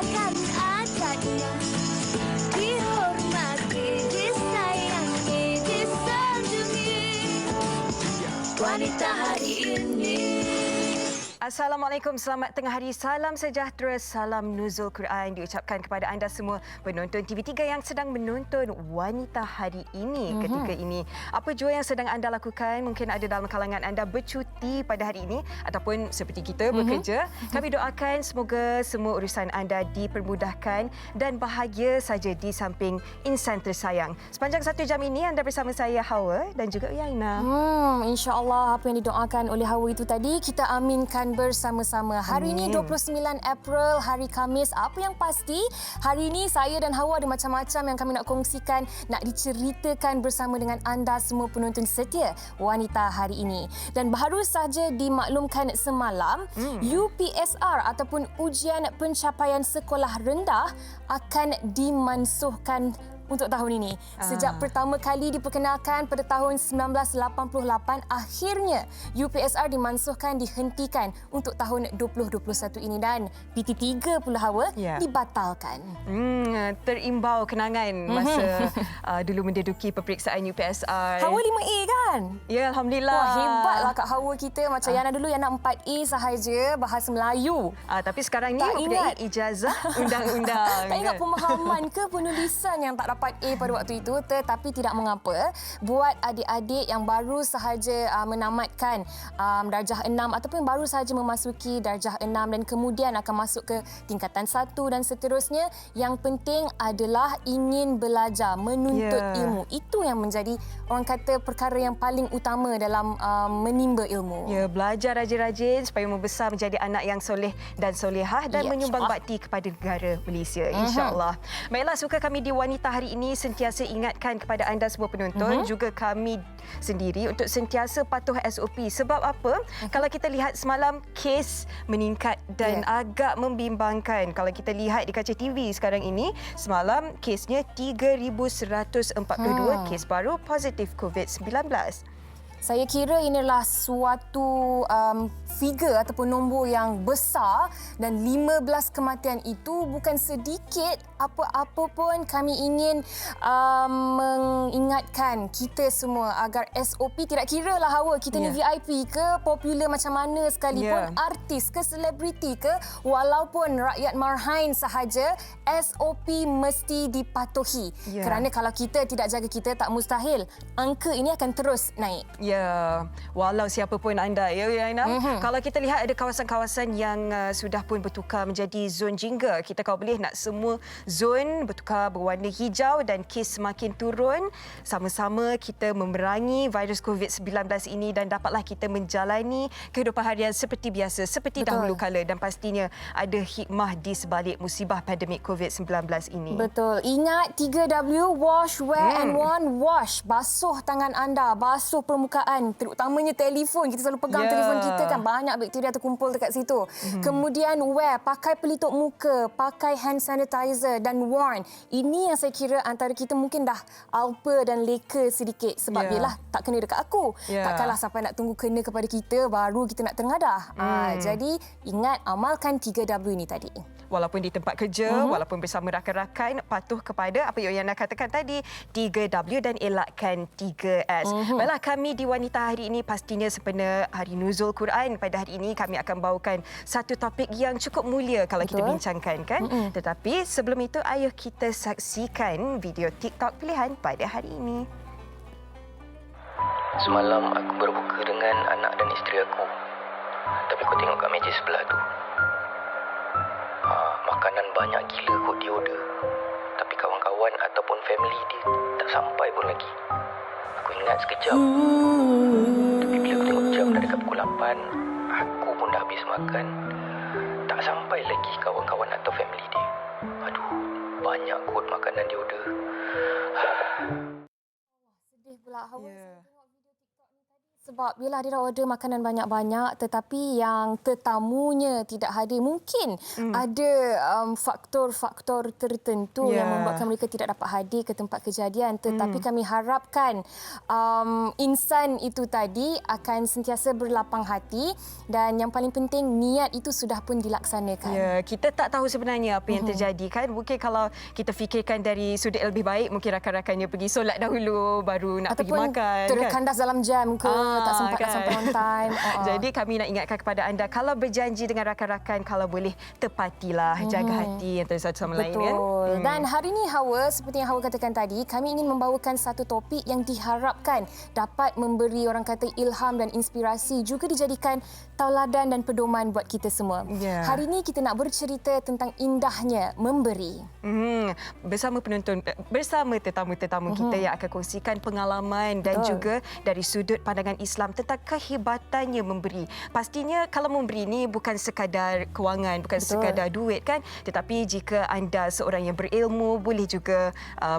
takkan adanya. Dihormati, disayangi, disanjungi wanita hari ini. Assalamualaikum, selamat tengah hari, salam sejahtera, salam nuzul Quran diucapkan kepada anda semua penonton TV3 yang sedang menonton wanita hari ini ketika ini. Apa jua yang sedang anda lakukan, mungkin ada dalam kalangan anda bercuti pada hari ini ataupun seperti kita bekerja. Kami doakan semoga semua urusan anda dipermudahkan dan bahagia saja di samping insan tersayang. Sepanjang 1 jam ini anda bersama saya Hawa dan juga Yaina. InsyaAllah apa yang didoakan oleh Hawa itu tadi kita aminkan bersama-sama. Hari ini 29 April, hari Khamis. Apa yang pasti, hari ini saya dan Hawa ada macam-macam yang kami nak kongsikan, nak diceritakan bersama dengan anda semua penonton setia wanita hari ini. Dan baru saja dimaklumkan semalam, UPSR ataupun ujian pencapaian sekolah rendah akan dimansuhkan untuk tahun ini. Sejak pertama kali diperkenalkan pada tahun 1988, akhirnya UPSR dimansuhkan, dihentikan untuk tahun 2021 ini dan PT3 pula Hawa dibatalkan. Terimbau kenangan masa dulu menduduki peperiksaan UPSR. Hawa 5A kan? Ya, Alhamdulillah. Wah, hebatlah Kak Hawa kita. Macam Yana dulu yang nak 4A sahaja bahasa Melayu. Tapi sekarang ni Tak mempunyai ingat. ijazah undang-undang. Tak ingat pemahaman ke penulisan yang tak dapat A pada waktu itu, tetapi tidak mengapa. Buat adik-adik yang baru sahaja menamatkan darjah 6 ataupun baru sahaja memasuki darjah 6 dan kemudian akan masuk ke tingkatan 1 dan seterusnya, yang penting adalah ingin belajar, menuntut ilmu. Itu yang menjadi orang kata perkara yang paling utama dalam menimba ilmu. Ya, belajar rajin-rajin supaya membesar menjadi anak yang soleh dan solehah dan menyumbang bakti kepada negara Malaysia, insya-Allah. Baiklah, suka kami di wanita hari ini sentiasa ingatkan kepada anda semua penonton, juga kami sendiri untuk sentiasa patuh SOP. Sebab apa? Kalau kita lihat semalam, kes meningkat dan agak membimbangkan. Kalau kita lihat di kaca TV sekarang ini, semalam kesnya 3,142 kes baru positif COVID-19. Saya kira inilah suatu figure ataupun nombor yang besar dan 15 kematian itu bukan sedikit. Apa-apa pun kami ingin mengingatkan kita semua agar SOP, tidak kira lah Hawa, kita ni VIP ke, popular macam mana sekalipun, artis ke, selebriti ke, walaupun rakyat marhain sahaja, SOP mesti dipatuhi. Kerana kalau kita tidak jaga kita, tak mustahil angka ini akan terus naik. Ya, walau siapa pun anda, ya Yaina. Kalau kita lihat ada kawasan-kawasan yang sudah pun bertukar menjadi zon jingga. Kita kalau boleh nak semua zon bertukar berwarna hijau dan kes semakin turun. Sama-sama kita memerangi virus COVID-19 ini dan dapatlah kita menjalani kehidupan harian seperti biasa, seperti dahulu kala, dan pastinya ada hikmah di sebalik musibah pandemik COVID-19 ini. Betul. Ingat 3W, wash, wear and one, wash. Basuh tangan anda, basuh permukaan, terutamanya telefon. Kita selalu pegang telefon kita kan, banyak bakteria terkumpul dekat situ. Kemudian wear, pakai pelitup muka, pakai hand sanitizer dan warn. Ini yang saya kira antara kita mungkin dah alpa dan leka sedikit sebab yelah tak kena dekat aku. Takkanlah sampai nak tunggu kena kepada kita baru kita nak tengadah. Jadi ingat, amalkan 3W ini tadi. Walaupun di tempat kerja, walaupun bersama rakan-rakan, patuh kepada apa yang anda katakan tadi, 3W dan elakkan 3S. Baiklah, kami di Wanita hari ini pastinya sempena Hari Nuzul Quran. Pada hari ini kami akan bawakan satu topik yang cukup mulia kalau kita bincangkan kan. Tetapi sebelum itu, ayo kita saksikan video TikTok pilihan pada hari ini. Semalam aku berbuka dengan anak dan isteri aku. Tapi kau tengok kat meja sebelah tu. Makanan banyak gila kot dia order. Tapi kawan-kawan ataupun family dia tak sampai pun lagi. Aku ingat sekejap. Tapi bila aku tengok jam dah dekat pukul 8, aku pun dah habis makan. Tak sampai lagi kawan-kawan atau family dia. Aduh, banyak kot makanan dia order. Sedih pula Hawa. Saya tengok video TikTok ni tadi Sebab bila dia dah order makanan banyak-banyak tetapi yang tetamunya tidak hadir, mungkin ada faktor-faktor tertentu yang membuatkan mereka tidak dapat hadir ke tempat kejadian. Tetapi kami harapkan insan itu tadi akan sentiasa berlapang hati dan yang paling penting niat itu sudah pun dilaksanakan. Ya, kita tak tahu sebenarnya apa yang terjadi kan. Mungkin kalau kita fikirkan dari sudut yang lebih baik, mungkin rakan-rakannya pergi solat dahulu baru nak pergi Ataupun makan. terkandas dalam jam ke, tak sempat nak sampai on time. Jadi kami nak ingatkan kepada anda, kalau berjanji dengan rakan-rakan, kalau boleh tepatilah, jaga hati antara satu sama lain. Kan? Betul. Dan hari ini Hawa, seperti yang Hawa katakan tadi, kami ingin membawakan satu topik yang diharapkan dapat memberi orang kata ilham dan inspirasi, juga dijadikan tauladan dan pedoman buat kita semua. Ya. Hari ini kita nak bercerita tentang indahnya memberi. Bersama penonton, bersama tetamu-tetamu kita yang akan kongsikan pengalaman dan juga dari sudut pandangan Islam tentang kehebatannya memberi. Pastinya kalau memberi ni bukan sekadar kewangan, bukan sekadar duit kan, tetapi jika anda seorang yang berilmu, boleh juga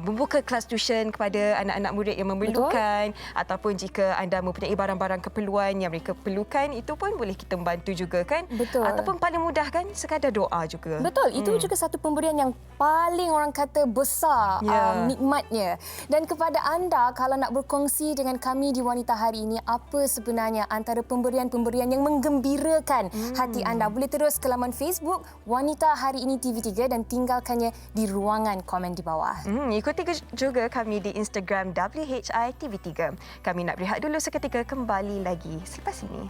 membuka kelas tuition kepada anak-anak murid yang memerlukan, ataupun jika anda mempunyai barang-barang keperluan yang mereka perlukan, itu pun boleh kita membantu juga kan. Betul. Ataupun paling mudah kan, sekadar doa juga. Betul, itu juga satu pemberian yang paling orang kata besar nikmatnya. Dan kepada anda, kalau nak berkongsi dengan kami di Wanita Hari ini, apa sebenarnya antara pemberian-pemberian yang menggembirakan hati anda, boleh terus ke laman Facebook Wanita Hari Ini TV3 dan tinggalkannya di ruangan komen di bawah. Ikuti juga kami di Instagram WHI TV3. Kami nak berehat dulu seketika, kembali lagi selepas ini.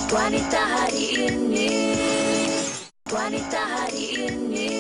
Wanita hari ini, wanita hari ini.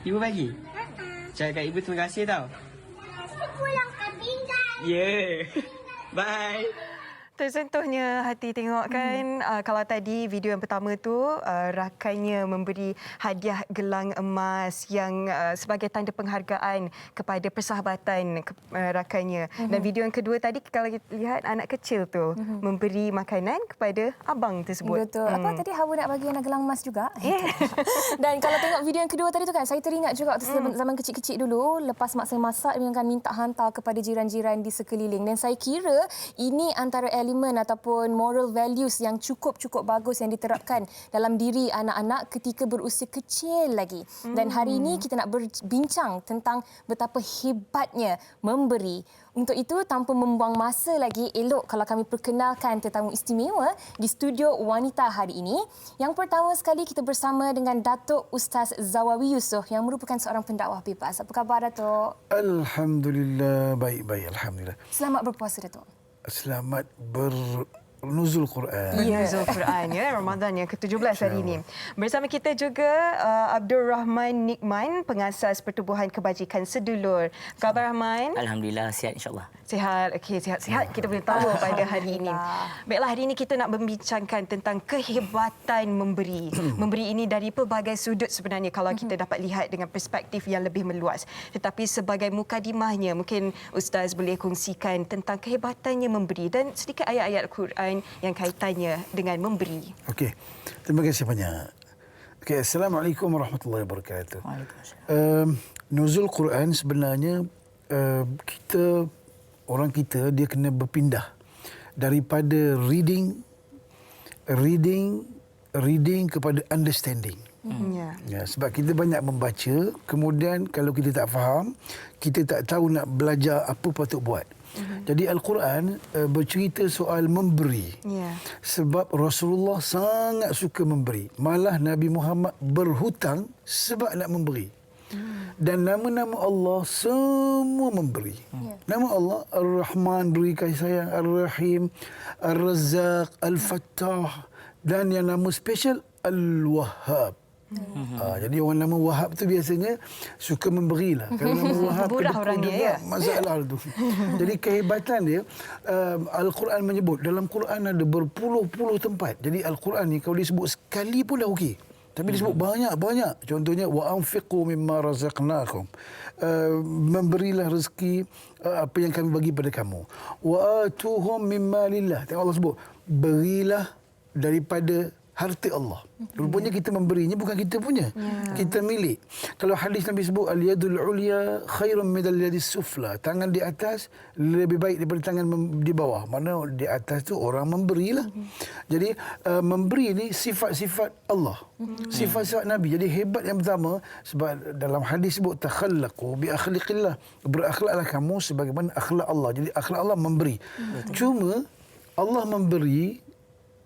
Ibu bagi? Cakap kat ibu terima kasih tau. Pulang ke pinggan. Yeah. Bye. Tersentuhnya hati tengok kan. Kalau tadi video yang pertama tu rakannya memberi hadiah gelang emas yang sebagai tanda penghargaan kepada persahabatan rakannya. Dan video yang kedua tadi kalau kita lihat anak kecil tu memberi makanan kepada abang tersebut. Betul. Apa tadi Hawa nak bagi anak gelang emas juga? Dan kalau tengok video yang kedua tadi tu kan, saya teringat juga waktu zaman kecil-kecil dulu, lepas mak saya masak, dia akan minta hantar kepada jiran-jiran di sekeliling. Dan saya kira ini antara elemen ataupun moral values yang cukup bagus yang diterapkan dalam diri anak-anak ketika berusia kecil lagi. Dan hari ini kita nak berbincang tentang betapa hebatnya memberi. Untuk itu, tanpa membuang masa lagi, elok kalau kami perkenalkan tetamu istimewa di studio Wanita hari ini. Yang pertama sekali kita bersama dengan Datuk Ustaz Zawawi Yusof yang merupakan seorang pendakwah bebas. Apa khabar, Datuk? Alhamdulillah, baik-baik. Alhamdulillah. Selamat berpuasa, Datuk. Selamat bernuzul Quran. Nuzul Quran ya, Ramadan yang ke-17 hari ini. Bersama kita juga Abdul Rahman Nikman, pengasas Pertubuhan Kebajikan Sedulur. Khabar Rahman? Alhamdulillah, sihat insyaAllah. Sihat. Okey, sihat-sihat kita boleh tahu pada hari ini. Baiklah, hari ini kita nak membincangkan tentang kehebatan memberi. Memberi ini dari pelbagai sudut sebenarnya kalau kita dapat lihat dengan perspektif yang lebih meluas. Tetapi sebagai mukadimahnya, mungkin Ustaz boleh kongsikan tentang kehebatannya memberi dan sedikit ayat-ayat Quran yang kaitannya dengan memberi. Okey. Terima kasih banyak. Okey, Assalamualaikum warahmatullahi wabarakatuh. Nuzul Quran sebenarnya orang kita dia kena berpindah daripada reading kepada understanding. Ya, sebab kita banyak membaca, kemudian kalau kita tak faham, kita tak tahu nak belajar apa patut buat. Jadi Al-Quran bercerita soal memberi. Ya. Sebab Rasulullah sangat suka memberi. Malah Nabi Muhammad berhutang sebab nak memberi. Dan nama-nama Allah semua memberi. Nama Allah Ar-Rahman, beri kasih sayang, Ar-Rahim, Ar-Razzaq, Al-Fattah, dan yang nama special Al-Wahhab. Jadi orang nama Wahab tu biasanya suka memberilah. Kalau nama Wahab Murah orangnya, juga ya? masalah tu. Jadi kehebatan dia, Al-Quran menyebut, dalam Quran ada berpuluh-puluh tempat. Jadi Al-Quran ni kalau disebut sekali pun dah okey. Tapi disebut banyak-banyak. Contohnya wa anfiqu mimma razaqnakum. Memberilah rezeki apa yang kami bagi pada kamu. Wa atuhum mimma lillah. Tengok Allah sebut, berilah daripada harta Allah. Rupanya kita memberinya bukan kita punya. Kita milik. Kalau hadis Nabi sebut al-yadul ulya khairun minal yadis sufla. Tangan di atas lebih baik daripada tangan di bawah. Mana di atas tu orang memberilah. Jadi memberi ni sifat-sifat Allah. Sifat-sifat Nabi. Jadi hebat yang pertama sebab dalam hadis sebut takhallaqu bi akhlaqillah. Berakhlaklah kamu sebagaimana akhlak Allah. Jadi akhlak Allah memberi. Cuma Allah memberi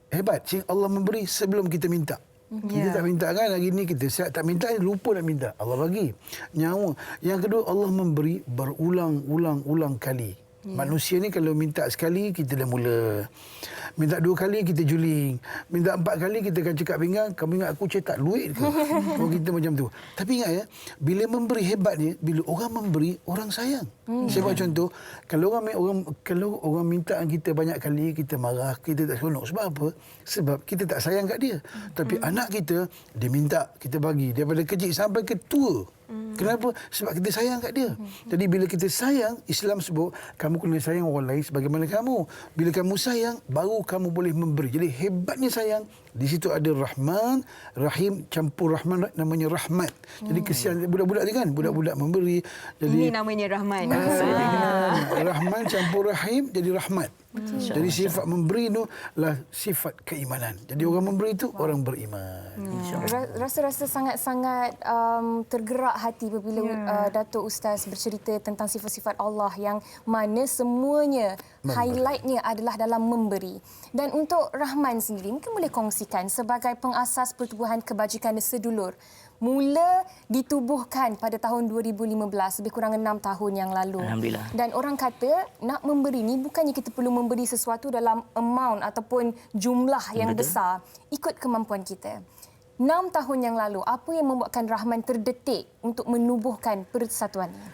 hebat. Allah memberi sebelum kita minta. Kita tak minta kan hari ni, kita siap tak minta, lupa nak minta. Allah bagi nyawa. Yang kedua, Allah memberi berulang-ulang kali. Manusia ni kalau minta sekali, kita dah mula. Minta 2 kali, kita juling. Minta 4 kali, kita akan cekak pinggang. Kamu ingat aku cetak duit ke? Oh, kita macam tu. Tapi ingat ya, bila memberi hebatnya, bila orang memberi, orang sayang. Saya buat contoh, kalau orang minta kita banyak kali, kita marah, kita tak seronok. Sebab apa? Sebab kita tak sayang kat dia. Tapi anak kita, dia minta, kita bagi. Daripada kecil sampai ke tua. Kenapa? Sebab kita sayang kat dia. Jadi bila kita sayang, Islam sebut kamu kena sayang orang lain sebagaimana kamu. Bila kamu sayang, baru kamu boleh memberi. Jadi hebatnya sayang, di situ ada Rahman, Rahim, campur Rahman namanya Rahmat. Jadi kesian budak-budak ni kan, budak-budak memberi. Jadi Ini namanya Rahman. Rahman campur Rahim jadi Rahmat. Jadi sifat memberi tu lah sifat keimanan. Jadi orang memberi itu orang beriman. Rasa-rasa sangat-sangat tergerak hati apabila Datuk Ustaz bercerita tentang sifat-sifat Allah yang mana semuanya highlightnya adalah dalam memberi. Dan untuk Rahman sendiri, mungkin boleh kongsikan sebagai pengasas Pertubuhan Kebajikan Sedulur. Mula ditubuhkan pada tahun 2015, lebih kurang 6 tahun yang lalu. Alhamdulillah. Dan orang kata nak memberi ni bukannya kita perlu memberi sesuatu dalam amount ataupun jumlah yang besar. Ikut kemampuan kita. 6 tahun yang lalu, apa yang membuatkan Rahman terdetik untuk menubuhkan persatuan ini?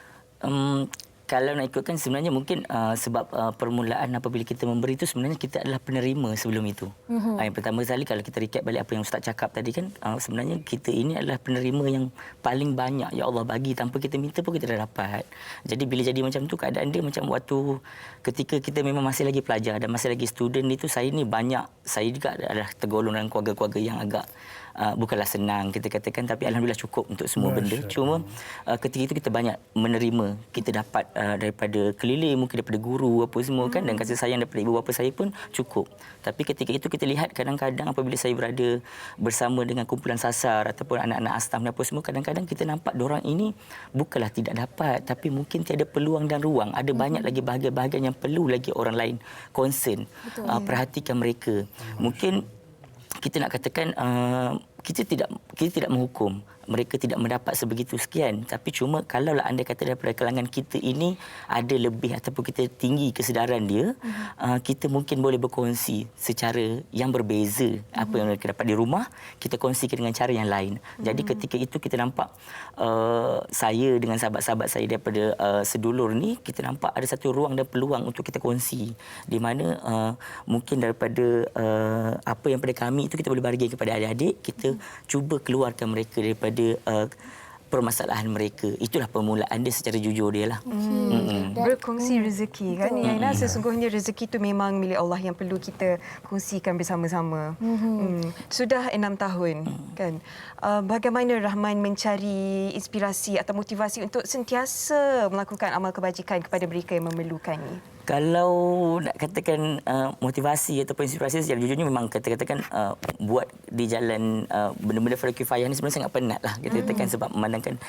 Kalau nak ikutkan sebenarnya mungkin sebab permulaan apabila kita memberi itu sebenarnya kita adalah penerima sebelum itu. Yang pertama sekali kalau kita recap balik apa yang Ustaz cakap tadi kan, sebenarnya kita ini adalah penerima yang paling banyak ya Allah bagi, tanpa kita minta pun kita dah dapat. Jadi bila jadi macam tu, keadaan dia macam waktu ketika kita memang masih lagi pelajar dan masih lagi student itu, saya juga adalah tergolong dalam keluarga-keluarga yang agak bukanlah senang kita katakan, tapi alhamdulillah cukup untuk semua benda. Cuma ketika itu kita banyak menerima, kita dapat daripada keliling, mungkin daripada guru apa semua kan, dan kasih sayang daripada ibu bapa saya pun cukup. Tapi ketika itu kita lihat kadang-kadang apabila saya berada bersama dengan kumpulan sasar ataupun anak-anak astam dan apa semua, kadang-kadang kita nampak diorang ini bukanlah tidak dapat, tapi mungkin tiada peluang dan ruang. Ada banyak lagi bahagian-bahagian yang perlu lagi orang lain concern, perhatikan mereka. Mungkin kita nak katakan kita tidak menghukum mereka tidak mendapat sebegitu sekian, tapi cuma kalaulah anda kata daripada kalangan kita ini ada lebih ataupun kita tinggi kesedaran dia, kita mungkin boleh berkongsi secara yang berbeza. Apa yang mereka dapat di rumah kita kongsikan dengan cara yang lain. Jadi ketika itu kita nampak saya dengan sahabat-sahabat saya daripada sedulur ni, kita nampak ada satu ruang dan peluang untuk kita kongsi, di mana mungkin daripada apa yang pada kami itu kita boleh bahagi kepada adik-adik, kita cuba keluarkan mereka daripada permasalahan mereka. Itulah permulaan dia secara jujur dia lah. Berkongsi rezeki kan. Yaina, sesungguhnya rezeki itu memang milik Allah yang perlu kita kongsikan bersama-sama. Sudah 6 tahun kan. Bagaimana Rahman mencari inspirasi atau motivasi untuk sentiasa melakukan amal kebajikan kepada mereka yang memerlukannya? Kalau nak katakan motivasi ataupun inspirasi, secara jujurnya memang katakan buat di jalan benda-benda fardu kifayah ni sebenarnya sangat penat lah kita katakan, sebab memandangkan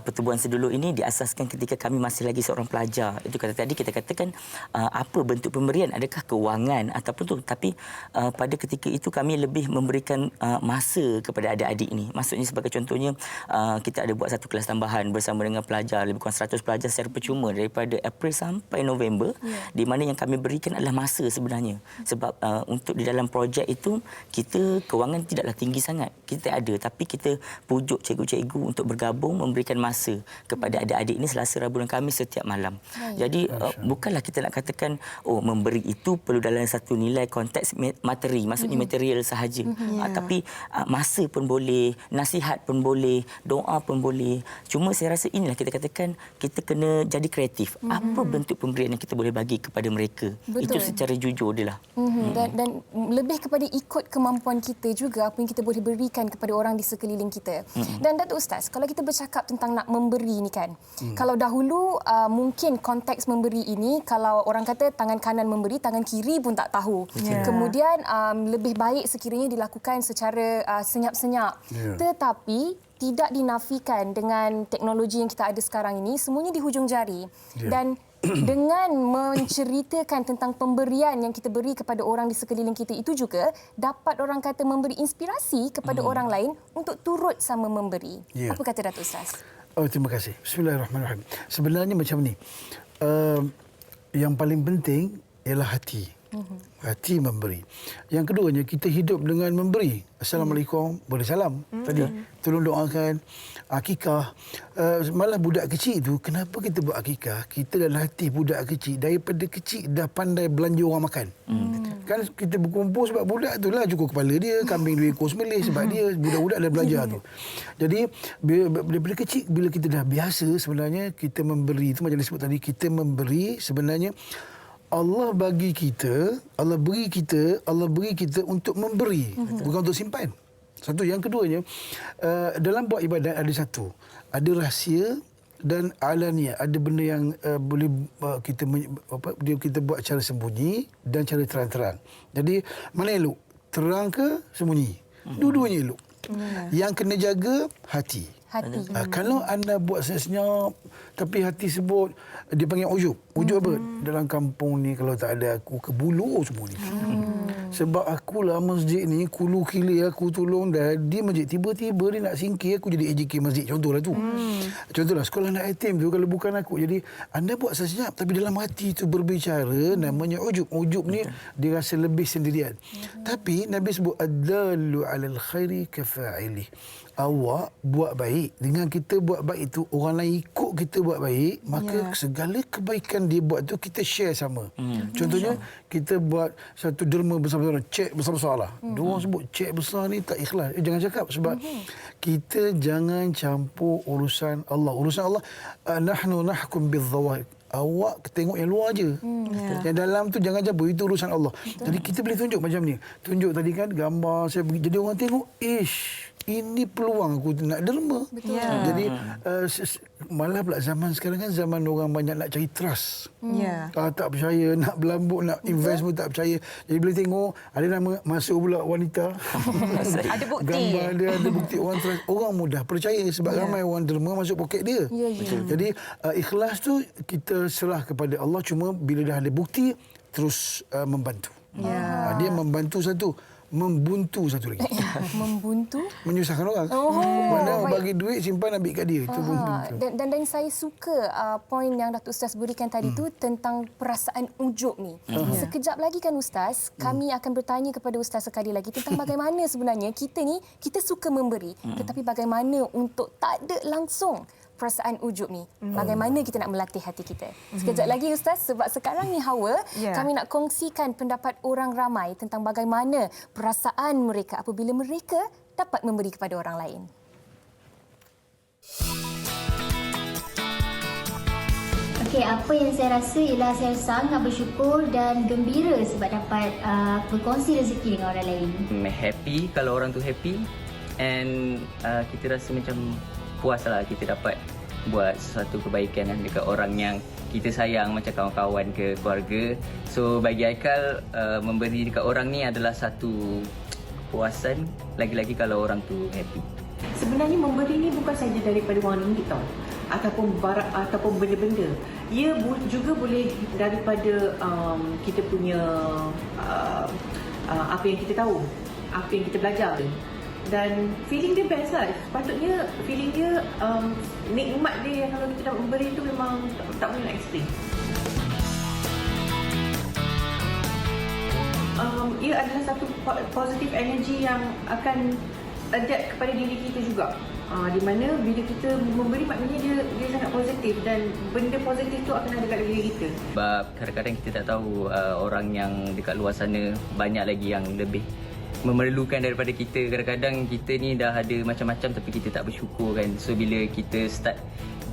pertubuhan sedulur ini diasaskan ketika kami masih lagi seorang pelajar. Itu kata tadi kita katakan apa bentuk pemberian, adakah kewangan ataupun tu, tapi pada ketika itu kami lebih memberikan masa kepada adik-adik ini. Maksudnya sebagai contohnya kita ada buat satu kelas tambahan bersama dengan pelajar, lebih kurang 100 pelajar secara percuma daripada April sampai November. Di mana yang kami berikan adalah masa sebenarnya. Sebab untuk di dalam projek itu, kita kewangan tidaklah tinggi sangat. Kita ada, tapi kita pujuk cikgu-cikgu untuk bergabung, memberikan masa kepada adik-adik ini Selasa, Rabu dan Khamis setiap malam. Jadi bukanlah kita nak katakan, memberi itu perlu dalam satu nilai konteks materi, maksudnya material sahaja. Tapi masa pun boleh, nasihat pun boleh, doa pun boleh. Cuma saya rasa inilah kita katakan, kita kena jadi kreatif. Apa bentuk pemberian yang kita boleh bagi kepada mereka. Betul. Itu secara jujur dia lah. Dan lebih kepada ikut kemampuan kita juga apa yang kita boleh berikan kepada orang di sekeliling kita. Dan Datuk Ustaz, kalau kita bercakap tentang nak memberi ni kan. Kalau dahulu mungkin konteks memberi ini, kalau orang kata tangan kanan memberi, tangan kiri pun tak tahu. Kemudian lebih baik sekiranya dilakukan secara senyap-senyap. Tetapi tidak dinafikan dengan teknologi yang kita ada sekarang ini, semuanya di hujung jari. Dan dengan menceritakan tentang pemberian yang kita beri kepada orang di sekeliling kita itu juga dapat orang kata memberi inspirasi kepada orang lain untuk turut sama memberi. Apa kata Datuk Ustaz? Terima kasih. Bismillahirrahmanirrahim. Sebenarnya macam ni. Yang paling penting ialah hati. Hati memberi. Yang keduanya, kita hidup dengan memberi. Assalamualaikum, boleh salam. Tadi, tolong doakan. Akikah. Malah budak kecil itu, kenapa kita buat akikah? Kita dalam hati budak kecil. Daripada kecil dah pandai belanja orang makan. Kan kita berkumpul sebab budak tu lah cukup kepala dia, kambing 2 ekor sembelih sebab dia budak-budak dah belajar tu. Jadi, daripada kecil, bila kita dah biasa sebenarnya, kita memberi. Itu macam disebut tadi, kita memberi sebenarnya Allah bagi kita, Allah beri kita untuk memberi, bukan untuk simpan. Satu. Yang keduanya, dalam buat ibadat ada satu. Ada rahsia dan alaniah. Ada benda yang boleh kita buat cara sembunyi dan cara terang-terang. Jadi, mana elok? Terang ke sembunyi? Dua-duanya elok. Yang kena jaga hati. Kalau anda buat senyap tapi hati sebut, dia panggil ujub. Ujub apa? Dalam kampung ni kalau tak ada aku, kebulu semua ni. Sebab akulah masjid ni, kulu kili aku tolong dah di masjid. Tiba-tiba dia nak singkir, aku jadi AJK masjid. Contohlah tu. Contohlah sekolah anak yatim tu kalau bukan aku. Jadi anda buat senyap tapi dalam hati tu berbicara, namanya ujub. Ujub ni dia rasa lebih sendirian. Tapi Nabi sebut ad-dallu 'alal khairi kafa'ili. Awak buat baik. Dengan kita buat baik itu, orang lain ikut kita buat baik, maka segala kebaikan dia buat tu kita share sama. Contohnya, kita buat satu derma besar-besar, cek besar-besar lah. Dia orang sebut cek besar ni tak ikhlas. Jangan cakap sebab kita jangan campur urusan Allah. Urusan Allah, nahnu nahkum bil-zawahir. Awak tengok yang luar aja. Yang dalam tu jangan campur, itu urusan Allah. Jadi kita boleh tunjuk macam ni. Tunjuk tadi kan gambar saya pergi. Jadi orang tengok, ini peluang aku nak derma. Jadi malah pula zaman sekarang kan zaman orang banyak nak cari trust. Tak percaya, nak berlambut, nak invest pun tak percaya. Jadi boleh tengok ada nama masuk pula wanita. Ada bukti. Gambar dia ada bukti, orang trust. Orang mudah percaya sebab ramai orang derma masuk poket dia. Jadi ikhlas tu kita serah kepada Allah, cuma bila dah ada bukti terus membantu. Dia membantu satu, membuntu satu lagi. Membuntu? Menyusahkan orang. Mana orang bagi duit, simpan ambil kat dia. Itu membuntu. Dan saya suka poin yang Datuk Ustaz berikan tadi tu tentang perasaan ujub ni. Sekejap lagi kan Ustaz, kami akan bertanya kepada Ustaz sekali lagi tentang bagaimana sebenarnya kita ni, kita suka memberi. Tetapi bagaimana untuk tak ada langsung perasaan ujub ni. Bagaimana kita nak melatih hati kita. Sekejap lagi Ustaz, sebab sekarang ni Hawa, kami nak kongsikan pendapat orang ramai tentang bagaimana perasaan mereka apabila mereka dapat memberi kepada orang lain. Okey, apa yang saya rasa ialah saya sangat bersyukur dan gembira sebab dapat berkongsi rezeki dengan orang lain. Happy kalau orang tu happy, and kita rasa macam puas lah kita dapat buat sesuatu kebaikan dekat orang yang kita sayang macam kawan-kawan ke keluarga. So bagi Aikal, memberi dekat orang ni adalah satu kepuasan, lagi-lagi kalau orang tu happy. Sebenarnya memberi ni bukan saja daripada wang ringgit tau, ataupun barang ataupun benda-benda. Ia juga boleh daripada kita punya apa yang kita tahu, apa yang kita belajar. Dan feeling dia best lah. Sepatutnya feeling dia, nikmat dia yang kalau kita dah memberi tu memang tak boleh nak explain. Ia adalah satu positive energy yang akan adapt kepada diri kita juga. Di mana bila kita memberi, maknanya dia sangat positif dan benda positif tu akan ada kat diri kita. Sebab kadang-kadang kita tak tahu orang yang dekat luar sana banyak lagi yang lebih memerlukan daripada kita. Kadang-kadang kita ni dah ada macam-macam tapi kita tak bersyukur kan. So bila kita start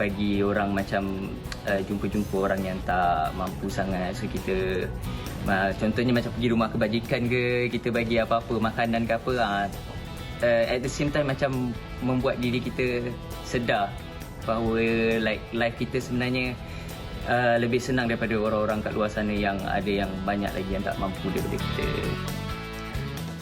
bagi orang macam jumpa-jumpa orang yang tak mampu sangat, so kita contohnya macam pergi rumah kebajikan ke, kita bagi apa-apa makanan ke apa, at the same time macam membuat diri kita sedar bahawa like life kita sebenarnya lebih senang daripada orang-orang kat luar sana yang ada yang banyak lagi yang tak mampu daripada kita.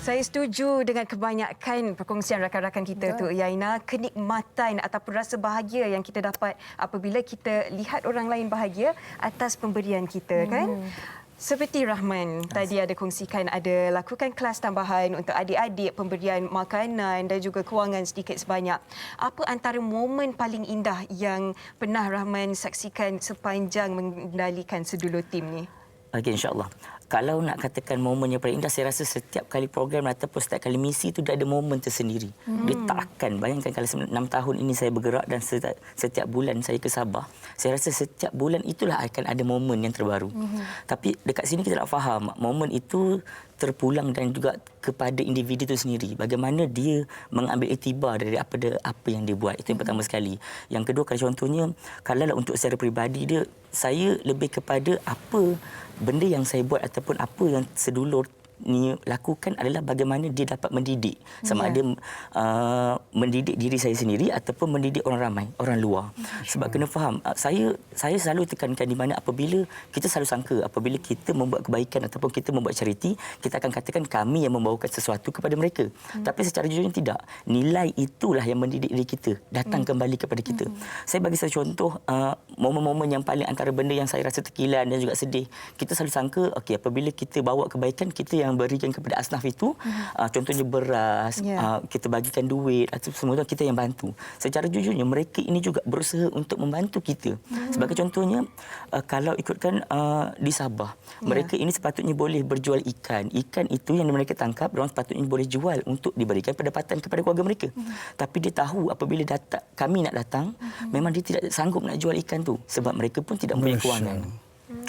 Saya setuju dengan kebanyakan perkongsian rakan-rakan kita tu, Yaina. Kenikmatan ataupun rasa bahagia yang kita dapat apabila kita lihat orang lain bahagia atas pemberian kita, kan? Seperti Rahman tadi ada kongsikan, ada lakukan kelas tambahan untuk adik-adik, pemberian makanan dan juga kewangan sedikit sebanyak. Apa antara momen paling indah yang pernah Rahman saksikan sepanjang mengendalikan Sedulur Tim ni? Okey, insya-Allah. Kalau nak katakan momen yang paling indah, saya rasa setiap kali program ataupun setiap kali misi itu dia ada momen tersendiri. Dia tak akan, bayangkan kalau 6 tahun ini saya bergerak dan setiap bulan saya ke Sabah, saya rasa setiap bulan itulah akan ada momen yang terbaru. Tapi dekat sini kita nak faham, momen itu terpulang dan juga kepada individu itu sendiri. Bagaimana dia mengambil iktibar dari apa yang dia buat. Itu yang pertama sekali. Yang kedua, kalau contohnya, kalau untuk secara peribadi dia, saya lebih kepada apa benda yang saya buat ataupun apa yang sedulur ni lakukan adalah bagaimana dia dapat mendidik, sama ada mendidik diri saya sendiri ataupun mendidik orang ramai, orang luar. Sebab kena faham, saya selalu tekankan di mana apabila kita selalu sangka apabila kita membuat kebaikan ataupun kita membuat charity, kita akan katakan kami yang membawakan sesuatu kepada mereka. Tapi secara jujurnya tidak. Nilai itulah yang mendidik diri kita datang kembali kepada kita. Saya bagi satu contoh, momen-momen yang paling antara benda yang saya rasa terkilan dan juga sedih. Kita selalu sangka okey, apabila kita bawa kebaikan, kita yang berikan kepada asnaf itu, contohnya beras, kita bagikan duit, atau semua itu kita yang bantu. Secara jujurnya mereka ini juga berusaha untuk membantu kita. Sebagai contohnya, kalau ikutkan di Sabah, mereka ini sepatutnya boleh berjual ikan. Ikan itu yang mereka tangkap, mereka sepatutnya boleh jual untuk diberikan pendapatan kepada keluarga mereka. Tapi dia tahu apabila kami nak datang, memang dia tidak sanggup nak jual ikan tu sebab mereka pun tidak mempunyai kewangan.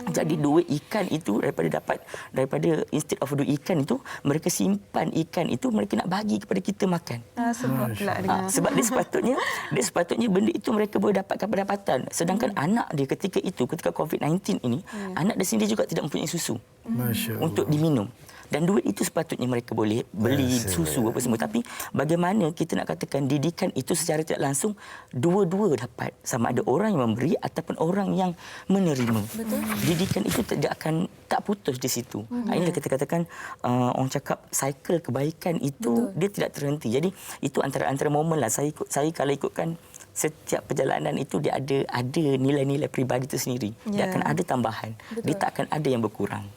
Jadi duit ikan itu daripada instead of duit ikan itu, mereka simpan ikan itu, mereka nak bagi kepada kita makan. Sebab dia sepatutnya benda itu mereka boleh dapatkan pendapatan. Sedangkan anak dia ketika COVID-19 ini, anak dia sendiri juga tidak mempunyai susu untuk diminum. Dan duit itu sepatutnya mereka boleh beli susu apa semua. Tapi bagaimana kita nak katakan didikan itu secara tidak langsung dua-dua dapat. Sama ada orang yang memberi ataupun orang yang menerima. Betul. Didikan itu tak putus di situ. Inilah kita katakan orang cakap cycle kebaikan itu dia tidak terhenti. Jadi itu antara momen lah. Saya kalau ikutkan setiap perjalanan itu dia ada nilai-nilai peribadi itu sendiri. Dia akan ada tambahan. Dia tak akan ada yang berkurang.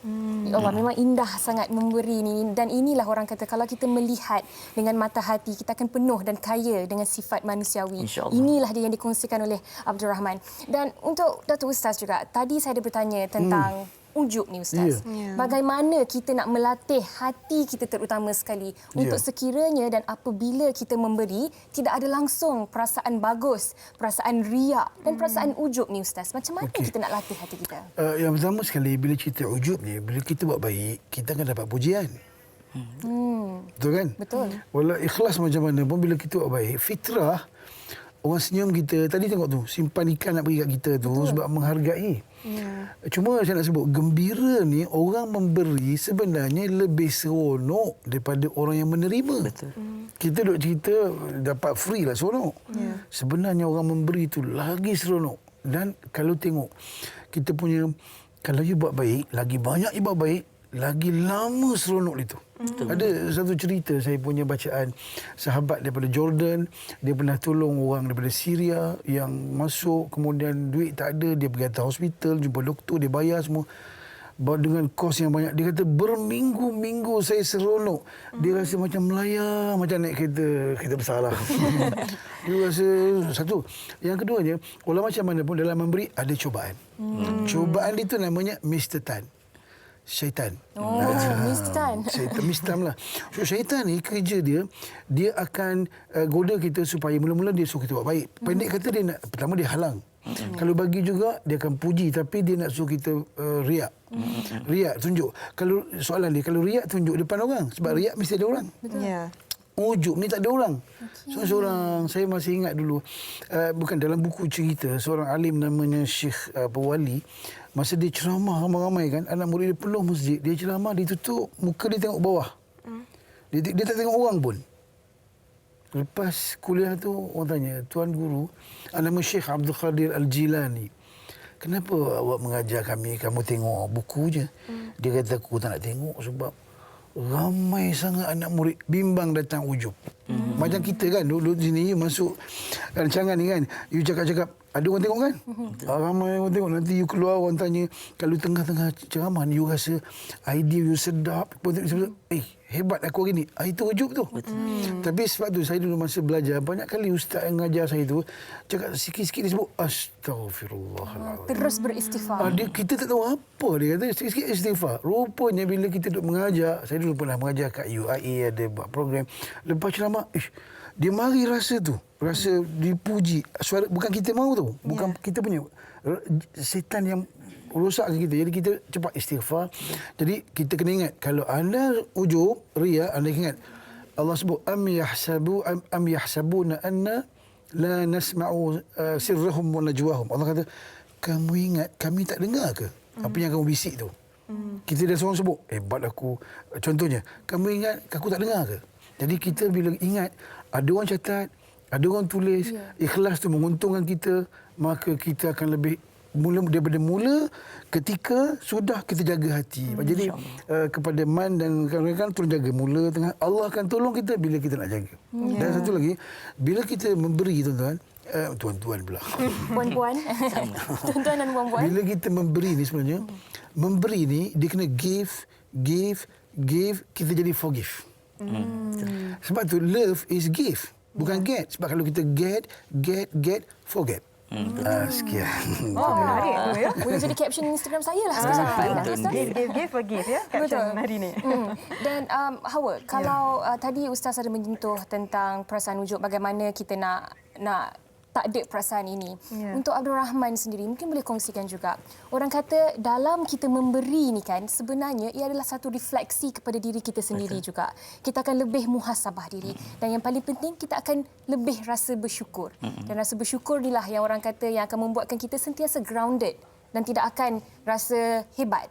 Allah, memang indah sangat memberi ni, dan inilah orang kata kalau kita melihat dengan mata hati, kita akan penuh dan kaya dengan sifat manusiawi. Inilah dia yang dikongsikan oleh Abdul Rahman. Dan untuk Datuk Ustaz juga, tadi saya ada bertanya tentang ujub ni Ustaz. Bagaimana kita nak melatih hati kita terutama sekali untuk sekiranya dan apabila kita memberi, tidak ada langsung perasaan bagus, perasaan riak dan perasaan ujub ni Ustaz. Macam mana kita nak latih hati kita? Yang pertama sekali, bila cerita ujub ni, bila kita buat baik, kita akan dapat pujian. Betul kan? Betul. Walau ikhlas macam mana pun, bila kita buat baik, fitrah orang senyum kita. Tadi tengok tu, simpan ikan nak bagi kat kita tu sebab menghargai. Cuma saya nak sebut, gembira ni orang memberi sebenarnya lebih seronok daripada orang yang menerima. Betul. Kita duk cerita dapat free lah seronok. Sebenarnya orang memberi tu lagi seronok. Dan kalau tengok kita punya, kalau you buat baik, lagi banyak you buat baik, lagi lama seronok itu. Ada satu cerita saya punya bacaan, sahabat daripada Jordan, dia pernah tolong orang daripada Syria yang masuk, kemudian duit tak ada, dia pergi hantar hospital, jumpa doktor, dia bayar semua dengan kos yang banyak. Dia kata berminggu-minggu saya seronok. Dia rasa macam melayang, macam naik kereta besar lah. Dia rasa satu. Yang keduanya, walau macam mana pun dalam memberi ada cubaan. Cubaan itu namanya Mr. Tan. Syaitan. Mr. Tan. Syaitan, Mr. lah. So, syaitan ni kerja dia akan goda kita supaya mula-mula dia suruh kita buat baik. Pendek kata dia nak, pertama dia halang. Kalau bagi juga dia akan puji, tapi dia nak suruh kita riak. Riak, tunjuk. Kalau soalan dia, kalau riak tunjuk depan orang, sebab riak mesti ada orang. Ya. Ujub ni tak ada orang. So seorang, saya masih ingat dulu, bukan dalam buku cerita, seorang alim namanya Syekh Wali, masa dia ceramah ramai-ramai kan, anak murid dia penuh masjid, dia ceramah, dia tutup muka, dia tengok bawah. Dia tak tengok orang pun. Lepas kuliah tu orang tanya, Tuan Guru, nama Syekh Abdul Qadir Al-Jilani, kenapa awak mengajar kami, kamu tengok buku je? Dia kata, aku tak nak tengok sebab ramai sangat anak murid bimbang datang ujub. Macam kita kan, duduk di sini, you masuk rancangan ni kan, you cakap-cakap, ada orang tengok kan? Ramai orang tengok, nanti you keluar, orang tanya, kalau tengah-tengah ceramah ni, you rasa idea you sedap, hebat aku hari ni. Itu ujub tu. Tapi sebab tu, saya dulu masa belajar, banyak kali ustaz yang mengajar saya tu, cakap sikit-sikit dia sebut, Astaghfirullahaladzim. Terus beristighfar. Kita tak tahu apa dia kata, sikit-sikit istighfar. Rupanya bila kita duduk mengajar, saya dulu pernah mengajar kat UIA, ada buat program. Lepas ceramah, dia mari rasa tu. Rasa dipuji. Suara, bukan kita mahu tu. Bukan kita punya. Setan yang rosakkan kita. Jadi kita cepat istighfar. Jadi kita kena ingat, kalau anda ujub, ria, anda ingat, Allah sebut, am yahsabuna anna la nasma'u sirrahum wa najwahum. Allah kata, kamu ingat kami tak dengar ke apa yang kamu bisik tu? Kita dah seorang sebut, hebat aku. Contohnya, kamu ingat aku tak dengar ke? Jadi kita bila ingat, ada orang catat, ada orang tulis, ikhlas tu menguntungkan kita, maka kita akan lebih daripada mula ketika sudah kita jaga hati. Jadi kepada Man dan kawan-kawan tolong jaga mula, tengah. Allah akan tolong kita bila kita nak jaga. Dan satu lagi, bila kita memberi, tuan-tuan, tuan-tuan pula. Puan-puan. Tuan-tuan dan puan-puan. Bila kita memberi ni sebenarnya, memberi ni dia kena give, kita jadi forgive. Sebab tu love is give, bukan get. Sebab kalau kita get, forget. Sekian. Menarik tu ya. Boleh jadi caption Instagram saya lah sekarang. Give, forgive ya. Caption hari ni. Dan Hawa, kalau tadi Ustaz ada menyentuh tentang perasaan wujud, bagaimana kita nak takdir perasaan ini. Untuk Abdul Rahman sendiri, mungkin boleh kongsikan juga. Orang kata dalam kita memberi ni kan, sebenarnya ia adalah satu refleksi kepada diri kita sendiri juga. Kita akan lebih muhasabah diri. Dan yang paling penting, kita akan lebih rasa bersyukur. Dan rasa bersyukur inilah yang orang kata yang akan membuatkan kita sentiasa grounded dan tidak akan rasa hebat.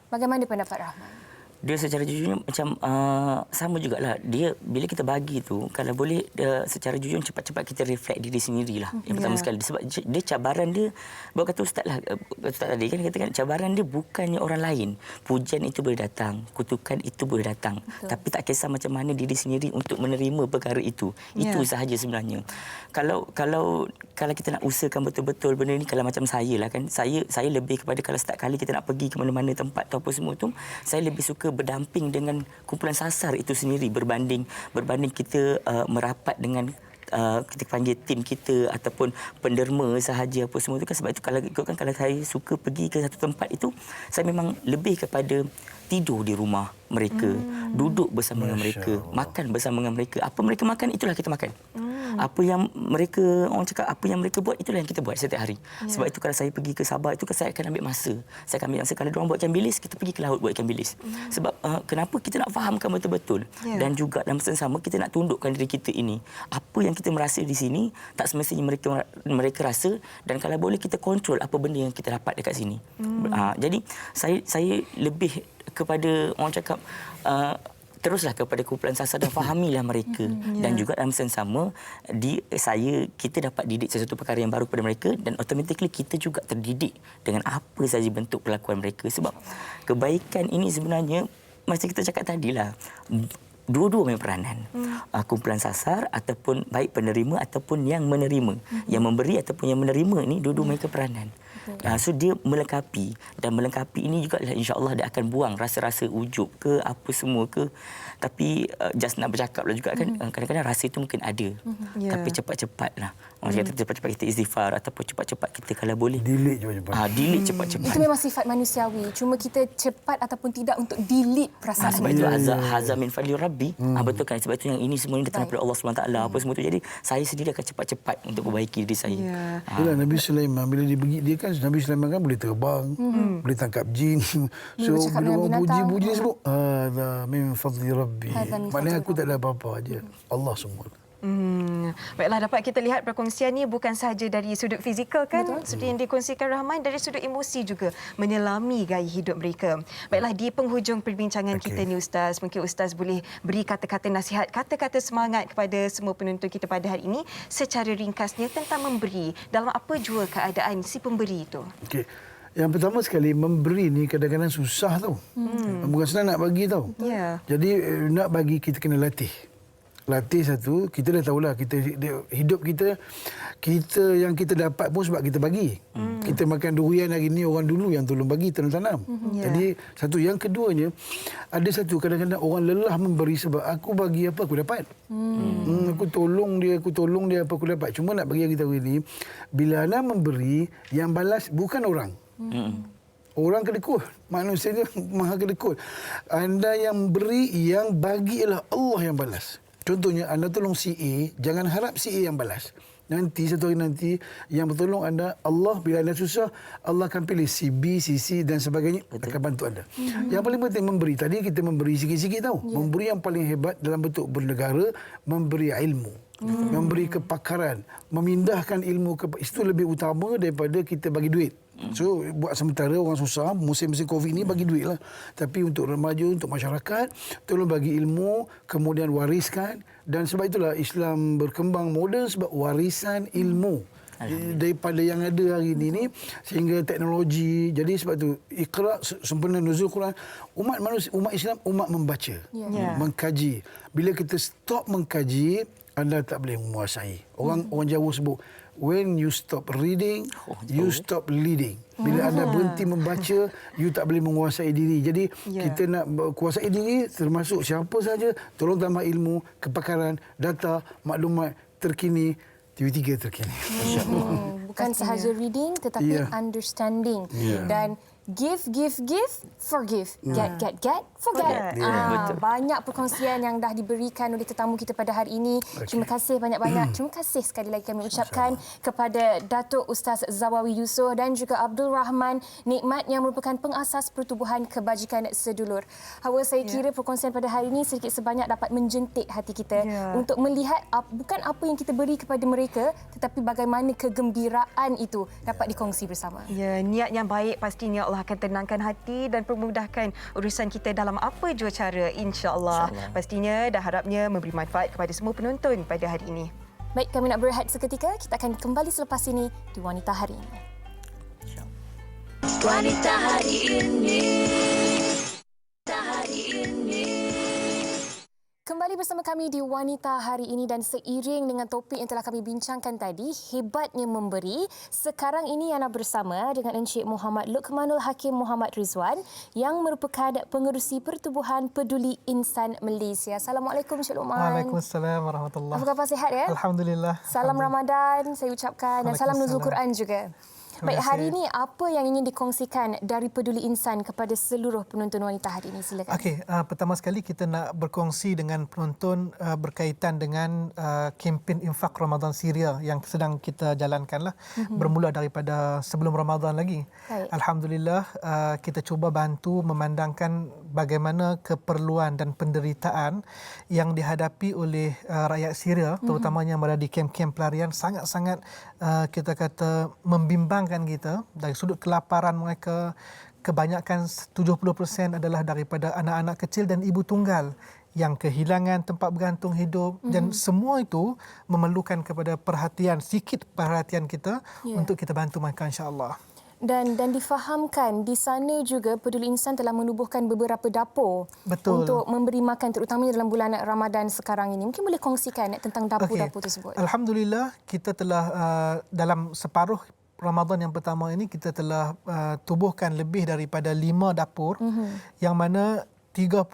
Bagaimana pendapat Rahman? Dia secara jujurnya macam sama jugalah. Dia bila kita bagi tu, kalau boleh secara jujur cepat-cepat kita reflect diri sendirilah. Yang pertama sekali, sebab dia cabaran dia, buat kata ustaz lah, ustaz tadi kan katakan cabaran dia bukannya orang lain. Pujian itu boleh datang, kutukan itu boleh datang. Tapi tak kisah macam mana diri sendiri untuk menerima perkara itu. Itu sahaja sebenarnya. Kalau kita nak usahakan betul-betul benda ni, kalau macam saya lah kan, saya lebih kepada kalau setiap kali kita nak pergi ke mana-mana tempat atau apa semua tu, saya lebih suka berdamping dengan kumpulan sasar itu sendiri berbanding kita merapat dengan kita panggil tim kita ataupun penderma sahaja apa semua itu kan. Sebab itu kalau saya suka pergi ke satu tempat itu, saya memang lebih kepada tidur di rumah mereka, duduk bersama dengan mereka, makan bersama dengan mereka. Apa mereka makan, itulah kita makan. Apa yang mereka, orang cakap, apa yang mereka buat, itulah yang kita buat setiap hari. Sebab itu kalau saya pergi ke Sabah, itu saya akan ambil masa. Saya akan ambil masa. Kalau diorang buat ikan bilis, kita pergi ke laut buat ikan bilis. Sebab kenapa kita nak fahamkan betul-betul. Dan juga dalam masa yang sama, kita nak tundukkan diri kita ini. Apa yang kita merasa di sini, tak semestinya mereka rasa. Dan kalau boleh, kita kontrol apa benda yang kita dapat dekat sini. Jadi, saya lebih kepada, orang cakap, teruslah kepada kumpulan Sasar dan fahamilah mereka. Dan juga dalam masa yang sama, kita dapat didik sesuatu perkara yang baru kepada mereka dan automatically kita juga terdidik dengan apa saja bentuk perlakuan mereka. Sebab kebaikan ini sebenarnya, macam kita cakap tadilah, dua-dua main peranan. Kumpulan Sasar ataupun baik penerima ataupun yang menerima. Yang memberi ataupun yang menerima ini dua-dua main peranan. So dia melengkapi, dan melengkapi ini juga insya-Allah dia akan buang rasa-rasa ujub ke apa semua ke. Tapi just nak bercakaplah juga kan, kadang-kadang rasa itu mungkin ada. Tapi cepat-cepatlah. Orang kata cepat-cepat kita istighfar ataupun cepat-cepat kita kalau boleh delete cepat-cepat. Delete cepat-cepat. Itu memang sifat manusiawi. Cuma kita cepat ataupun tidak untuk delete perasaan. Sebab itu hazza min fadli rabbi. Betul kan? Sebab itu yang ini semua ini datang daripada Allah SWT apa semua itu. Jadi saya sendiri akan cepat-cepat untuk perbaiki diri saya. Itulah Nabi Sulaiman, bila dia kan Nabi Sulaiman kan boleh terbang, boleh tangkap jin. So bila orang puji-puji dia sebut hadza min fadli rabbi. Maknanya aku tak ada apa-apa aja. Allah semua. Baiklah, dapat kita lihat perkongsian ni bukan sahaja dari sudut fizikal kan, sudut yang dikongsikan Rahman, dari sudut emosi juga menyelami gaya hidup mereka. Baiklah, di penghujung perbincangan kita ni Ustaz, mungkin Ustaz boleh beri kata-kata nasihat, kata-kata semangat kepada semua penonton kita pada hari ini secara ringkasnya tentang memberi dalam apa jua keadaan si pemberi itu. Okey. Yang pertama sekali, memberi ni kadang-kadang susah tau. Bukan senang nak bagi tau. Jadi nak bagi kita kena latih. Latih satu, kita dah tahulah hidup kita yang kita dapat pun sebab kita bagi. Kita makan durian hari ni, orang dulu yang tolong bagi tanam. Jadi satu, yang keduanya, ada satu kadang-kadang orang lelah memberi sebab aku bagi apa aku dapat. Aku tolong dia apa aku dapat. Cuma nak bagi kita hari ni, bila anda memberi, yang balas bukan orang. Orang kedekut. Manusia ni maha kedekut. Anda yang beri, yang bagi ialah Allah yang balas. Contohnya, anda tolong si A, jangan harap si A yang balas. Nanti, satu hari nanti, yang bertolong anda, Allah, bila anda susah, Allah akan pilih si B, si C dan sebagainya, akan bantu anda. Yang paling penting memberi. Tadi kita memberi sikit-sikit tahu. Memberi yang paling hebat dalam bentuk bernegara, memberi ilmu. Memberi kepakaran. Memindahkan ilmu itu lebih utama daripada kita bagi duit. So, buat sementara orang susah, musim-musim Covid ni bagi duit lah. Tapi untuk remaja, untuk masyarakat, tolong bagi ilmu, kemudian wariskan. Dan sebab itulah Islam berkembang moden sebab warisan ilmu. Daripada yang ada hari ini sehingga teknologi. Jadi sebab itu Iqra sempena nuzul Quran, umat Islam umat membaca, mengkaji. Bila kita stop mengkaji, anda tak boleh menguasai. Orang Jawa sebut, when you stop reading, you stop leading. Bila anda berhenti membaca, you tak boleh menguasai diri. Jadi kita nak kuasai diri, termasuk siapa saja, tolong tambah ilmu, kepakaran, data, maklumat terkini, TV3 terkini. Bukan sahaja reading tetapi understanding. Dan give, forgive. Get, forget. Banyak perkongsian yang dah diberikan oleh tetamu kita pada hari ini. Terima kasih banyak-banyak. Terima kasih sekali lagi kami ucapkan kepada Datuk Ustaz Zawawi Yusof dan juga Abdul Rahman Nikmat yang merupakan pengasas Pertubuhan Kebajikan Sedulur. Hawa, saya kira perkongsian pada hari ini sedikit sebanyak dapat menjentik hati kita untuk melihat bukan apa yang kita beri kepada mereka, tetapi bagaimana kegembiraan itu dapat dikongsi bersama. Niat yang baik pastinya Allah akan tenangkan hati dan permudahkan urusan kita dalam apa jua cara, insya-Allah. Pastinya dan harapnya memberi manfaat kepada semua penonton pada hari ini. Baik, kami nak berehat seketika. Kita akan kembali selepas ini di Wanita Hari Ini. Wanita Hari Ini. Kembali bersama kami di Wanita Hari Ini dan seiring dengan topik yang telah kami bincangkan tadi, hebatnya memberi. Sekarang ini Ana bersama dengan Encik Muhammad Luqmanul Hakim Muhammad Rizwan yang merupakan pengerusi Pertubuhan Peduli Insan Malaysia. Assalamualaikum Encik Luqman. Waalaikumsalam warahmatullahi. Apa khabar, sihat ya? Alhamdulillah. Salam Ramadan saya ucapkan dan salam nuzul Quran juga. Baik, hari ini apa yang ingin dikongsikan dari Peduli Insan kepada seluruh penonton wanita hari ini? Silakan. Okey, pertama sekali kita nak berkongsi dengan penonton berkaitan dengan kempen infak Ramadan Syria yang sedang kita jalankanlah bermula daripada sebelum Ramadan lagi. Baik. Alhamdulillah kita cuba bantu memandangkan bagaimana keperluan dan penderitaan yang dihadapi oleh rakyat Syria, terutamanya yang berada di kem-kem pelarian, sangat-sangat kita kata membimbangkan kita dari sudut kelaparan mereka. Kebanyakan 70% adalah daripada anak-anak kecil dan ibu tunggal yang kehilangan tempat bergantung hidup dan semua itu memerlukan kepada perhatian, sikit perhatian kita untuk kita bantu mereka, insya-Allah. Dan difahamkan di sana juga Peduli Insan telah menubuhkan beberapa dapur. Betul. Untuk memberi makan terutamanya dalam bulan Ramadan sekarang ini. Mungkin boleh kongsikan tentang dapur-dapur tersebut. Alhamdulillah kita telah dalam separuh Ramadan yang pertama ini kita telah tubuhkan lebih daripada 5 dapur yang mana 30,000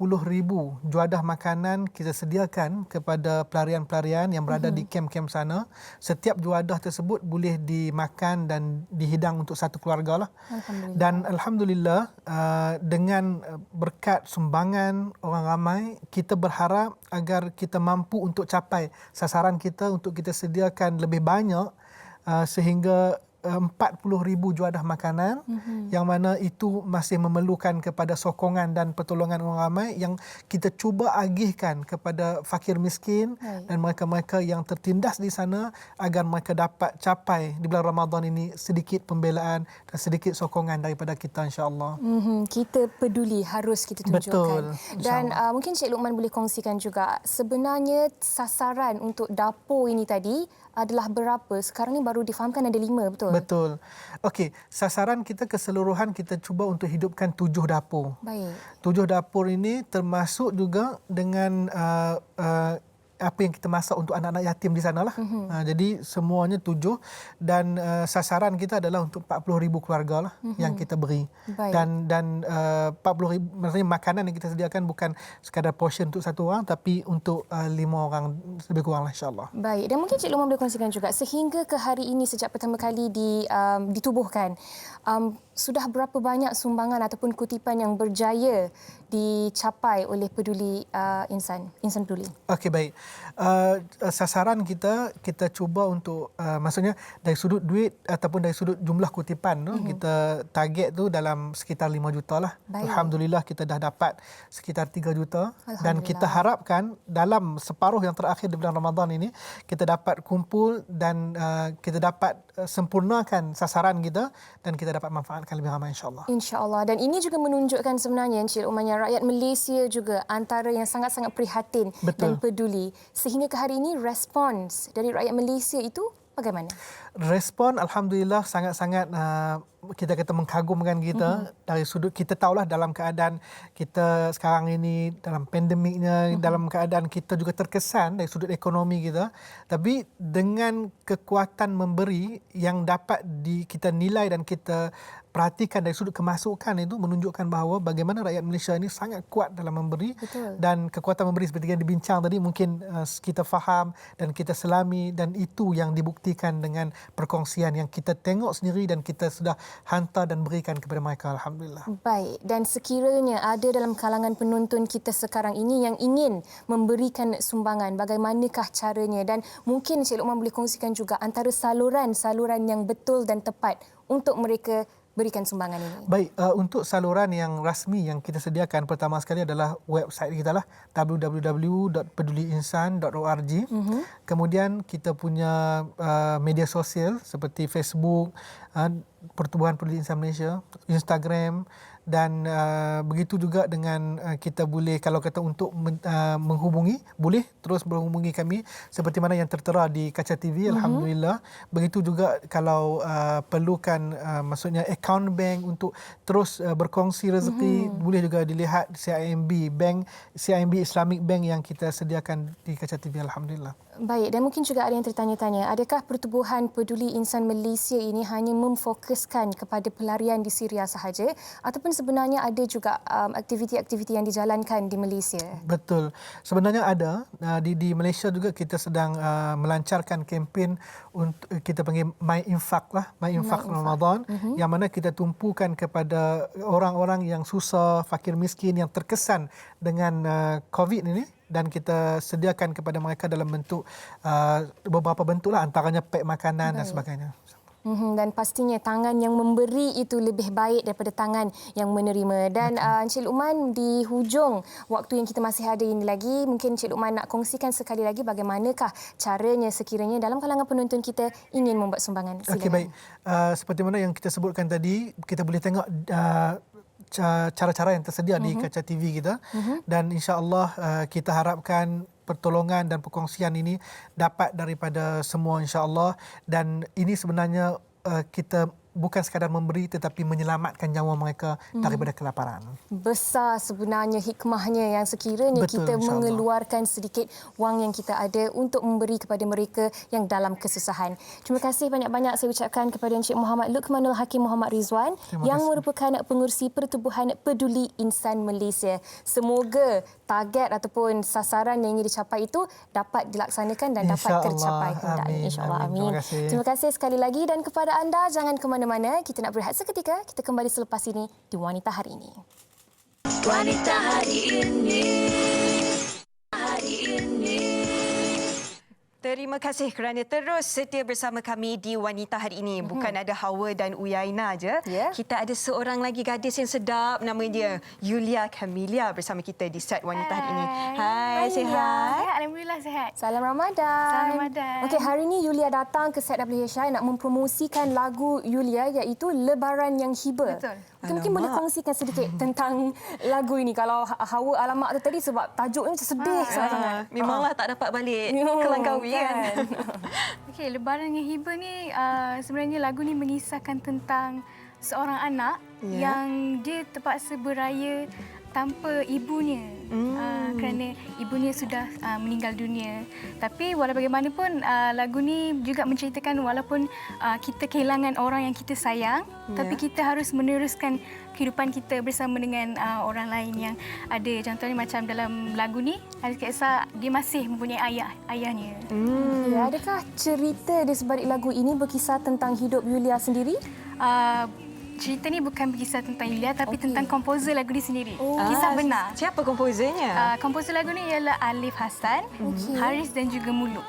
juadah makanan kita sediakan kepada pelarian-pelarian yang berada di kem-kem sana. Setiap juadah tersebut boleh dimakan dan dihidang untuk satu keluarga lah. Alhamdulillah. Dan Alhamdulillah dengan berkat sumbangan orang ramai, kita berharap agar kita mampu untuk capai sasaran kita untuk kita sediakan lebih banyak sehingga 40,000 juadah makanan yang mana itu masih memerlukan kepada sokongan dan pertolongan orang ramai yang kita cuba agihkan kepada fakir miskin dan mereka-mereka yang tertindas di sana agar mereka dapat capai di bulan Ramadan ini sedikit pembelaan dan sedikit sokongan daripada kita, insya-Allah. Kita peduli, harus kita tunjukkan. Betul, Dan mungkin Cik Luqman boleh kongsikan juga sebenarnya sasaran untuk dapur ini tadi adalah berapa? Sekarang ni baru difahamkan ada 5, betul? Betul. Okey, sasaran kita keseluruhan kita cuba untuk hidupkan 7 dapur. Baik. 7 dapur ini termasuk juga dengan apa yang kita masak untuk anak-anak yatim di sanalah. Jadi semuanya 7 dan sasaran kita adalah untuk 40,000 keluarga lah yang kita beri. Baik. Dan 40,000 maksudnya makanan yang kita sediakan bukan sekadar portion untuk satu orang tapi untuk 5 orang lebih kurang lah, insya-Allah. Baik, dan mungkin Cik Luqman boleh kongsikan juga sehingga ke hari ini sejak pertama kali ditubuhkan, sudah berapa banyak sumbangan ataupun kutipan yang berjaya dicapai oleh Peduli Insan Peduli? Okey, baik. Sasaran kita cuba untuk maksudnya dari sudut duit ataupun dari sudut jumlah kutipan kita target tu dalam sekitar 5 juta lah. Baik. Alhamdulillah kita dah dapat sekitar 3 juta dan kita harapkan dalam separuh yang terakhir di bulan Ramadan ini kita dapat kumpul dan kita dapat sempurnakan sasaran kita dan kita dapat manfaatkan lebih ramai, insya-Allah. InsyaAllah. Dan ini juga menunjukkan sebenarnya Encik Luqman, rakyat Malaysia juga antara yang sangat-sangat prihatin dan peduli. Sehingga ke hari ini respons dari rakyat Malaysia itu bagaimana? Respon Alhamdulillah sangat-sangat kita kata mengagumkan kita. Dari sudut kita tahulah dalam keadaan kita sekarang ini dalam pandemiknya, dalam keadaan kita juga terkesan dari sudut ekonomi kita, tapi dengan kekuatan memberi yang dapat kita nilai dan kita perhatikan dari sudut kemasukan itu menunjukkan bahawa bagaimana rakyat Malaysia ini sangat kuat dalam memberi. Betul. Dan kekuatan memberi seperti yang dibincang tadi mungkin kita faham dan kita selami dan itu yang dibuktikan dengan perkongsian yang kita tengok sendiri dan kita sudah hantar dan berikan kepada mereka, alhamdulillah. Baik, dan sekiranya ada dalam kalangan penonton kita sekarang ini yang ingin memberikan sumbangan, bagaimanakah caranya? Dan mungkin Cik Luqman boleh kongsikan juga antara saluran-saluran yang betul dan tepat untuk mereka berikan sumbangan ini. Baik, untuk saluran yang rasmi yang kita sediakan pertama sekali adalah website kita lah, www.peduliinsan.org. Kemudian kita punya media sosial seperti Facebook, Pertubuhan Peduli Insan Malaysia, Instagram, dan begitu juga dengan kita boleh kalau kata untuk menghubungi, boleh terus menghubungi kami seperti mana yang tertera di Kaca TV, alhamdulillah. Begitu juga kalau perlukan maksudnya akaun bank untuk terus berkongsi rezeki, boleh juga dilihat CIMB Bank, CIMB Islamic Bank yang kita sediakan di Kaca TV, alhamdulillah. Baik, dan mungkin juga ada yang tertanya-tanya, adakah Pertubuhan Peduli Insan Malaysia ini hanya memfokuskan kepada pelarian di Syria sahaja ataupun sebenarnya ada juga aktiviti-aktiviti yang dijalankan di Malaysia? Betul. Sebenarnya ada. Di Malaysia juga kita sedang melancarkan kempen untuk kita panggil My Infaq lah, My Infaq Ramadan, yang mana kita tumpukan kepada orang-orang yang susah, fakir miskin yang terkesan dengan COVID ini, dan kita sediakan kepada mereka dalam bentuk beberapa bentuk lah, antaranya pack makanan dan sebagainya. Dan pastinya tangan yang memberi itu lebih baik daripada tangan yang menerima. Dan Encik Luqman, di hujung waktu yang kita masih ada ini lagi, mungkin Encik Luqman nak kongsikan sekali lagi bagaimanakah caranya sekiranya dalam kalangan penonton kita ingin membuat sumbangan. Silakan. Okey, baik. Seperti mana yang kita sebutkan tadi, kita boleh tengok cara-cara yang tersedia di kaca TV kita, dan insya-Allah kita harapkan pertolongan dan perkongsian ini dapat daripada semua insya-Allah, dan ini sebenarnya kita bukan sekadar memberi tetapi menyelamatkan nyawa mereka daripada kelaparan. Besar sebenarnya hikmahnya yang sekiranya Betul, kita insya-Allah. mengeluarkan sedikit wang yang kita ada untuk memberi kepada mereka yang dalam kesusahan. Terima kasih banyak-banyak saya ucapkan kepada Encik Muhammad Luqmanul Hakim Muhammad Rizwan yang merupakan pengerusi Pertubuhan Peduli Insan Malaysia. Semoga target ataupun sasaran yang ingin dicapai itu dapat dilaksanakan dan dapat tercapai hendaknya. InsyaAllah. Amin. Terima kasih sekali lagi, dan kepada anda jangan ke mana-mana. Kita nak berehat seketika. Kita kembali selepas ini di Wanita Hari Ini. Wanita Hari Ini. Hari Ini. Terima kasih kerana terus setia bersama kami di Wanita Hari Ini. Bukan ada Hawa dan Uyaina aja. Kita ada seorang lagi gadis yang sedap, nama dia Yulia Camelia bersama kita di set Wanita Hari Ini. Hai, sihat? Alhamdulillah sihat. Salam Ramadan. Salam Ramadan. Okey, hari ini Yulia datang ke set WHI nak mempromosikan lagu Yulia iaitu Lebaran yang Hiba. Betul. Mungkin boleh kongsikan sedikit tentang lagu ini. Kalau Hawa alamak tu tadi sebab tajuknya macam sedih sangat-sangat. Memanglah tak dapat balik ke Langkawi kan. Okey, Lebaran yang Hiba ni sebenarnya lagu ni mengisahkan tentang seorang anak yang dia terpaksa beraya tanpa ibunya kerana ibunya sudah meninggal dunia. Tapi walau bagaimanapun lagu ni juga menceritakan walaupun kita kehilangan orang yang kita sayang, tapi kita harus meneruskan kehidupan kita bersama dengan orang lain yang ada. Contohnya macam dalam lagu ni, ada kisah dia masih mempunyai ayahnya. Ya, adakah cerita di sebalik lagu ini berkisah tentang hidup Yulia sendiri? Cerita ni bukan berkisah tentang Yulia tapi tentang komposer lagu ni sendiri. Kisah benar. Siapa komposernya? Komposer lagu ni ialah Alif Hassan, Haris dan juga Muluk.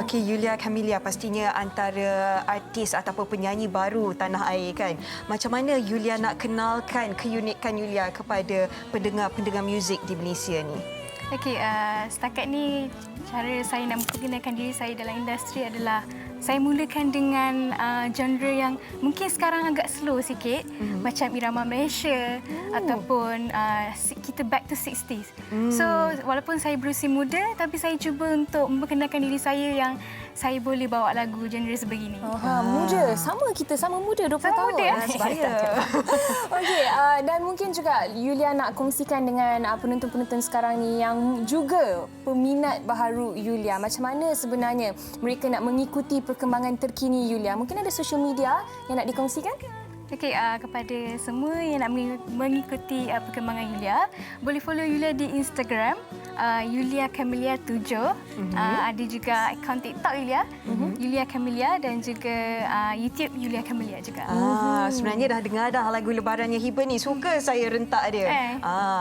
Okey, Yulia Camelia pastinya antara artis ataupun penyanyi baru tanah air kan. Macam mana Yulia nak kenalkan keunikan Yulia kepada pendengar-pendengar muzik di Malaysia ni? Okey, setakat ni cara saya nak memperkenalkan diri saya dalam industri adalah saya mulakan dengan genre yang mungkin sekarang agak slow sikit, macam irama Malaysia ataupun kita back to 60s. So, walaupun saya berusia muda tapi saya cuba untuk memperkenalkan diri saya yang saya boleh bawa lagu genre sebegini. Muda. Kita sama muda 20 tahun. Muda. Sebaya. Okey, dan mungkin juga Yulia nak kongsikan dengan penonton-penonton sekarang ni yang juga peminat baharu Yulia. Macam mana sebenarnya mereka nak mengikuti perkembangan terkini Yulia? Mungkin ada social media yang nak dikongsikan? Okey, kepada semua yang nak mengikuti perkembangan Yulia, boleh follow Yulia di Instagram, Yulia Camelia 7. Ada juga akaun TikTok Yulia, Yulia Camelia, dan juga YouTube Yulia Camelia juga. Sebenarnya dah dengar dah lagu Lebaran yang Hiba ni. Suka saya rentak dia.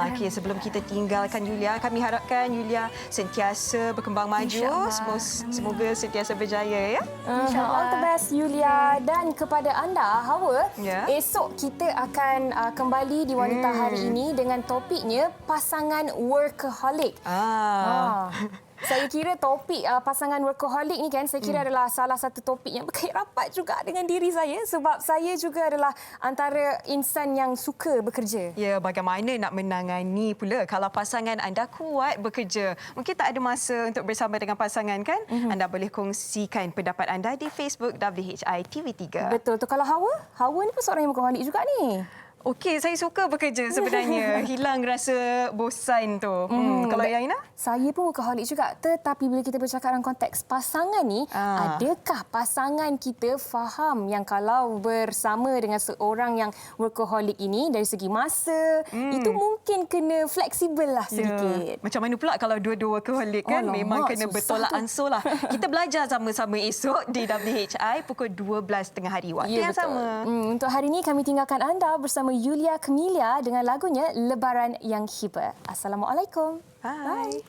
Okey, sebelum kita tinggalkan Yulia, kami harapkan Yulia sentiasa berkembang maju. Semoga sentiasa berjaya ya. All the best Yulia, dan kepada anda Hawa, esok kita akan kembali di Wanita Hari Ini dengan topiknya pasangan workaholic. Saya kira topik pasangan workaholic ni kan, saya kira adalah salah satu topik yang berkait rapat juga dengan diri saya sebab saya juga adalah antara insan yang suka bekerja. Ya, bagaimana nak menangani pula kalau pasangan anda kuat bekerja? Mungkin tak ada masa untuk bersama dengan pasangan kan? Anda boleh kongsikan pendapat anda di Facebook WHI TV3. Betul tu. Kalau Hawa ni pun seorang yang workaholic juga ni. Okey, saya suka bekerja sebenarnya. Hilang rasa bosan tu. Kalau Yaina? Saya pun workaholic juga. Tetapi bila kita bercakap dalam konteks pasangan ni, adakah pasangan kita faham yang kalau bersama dengan seorang yang workaholic ini dari segi masa, itu mungkin kena fleksibel lah sedikit. Macam mana pula kalau dua-dua workaholic kan? Memang kena bertolak ansur lah. Kita belajar sama-sama esok di WHI pukul 12.30 hari. Waktu yang sama. Untuk hari ini kami tinggalkan anda bersama Yulia Camelia dengan lagunya Lebaran yang Hiba. Assalamualaikum. Bye.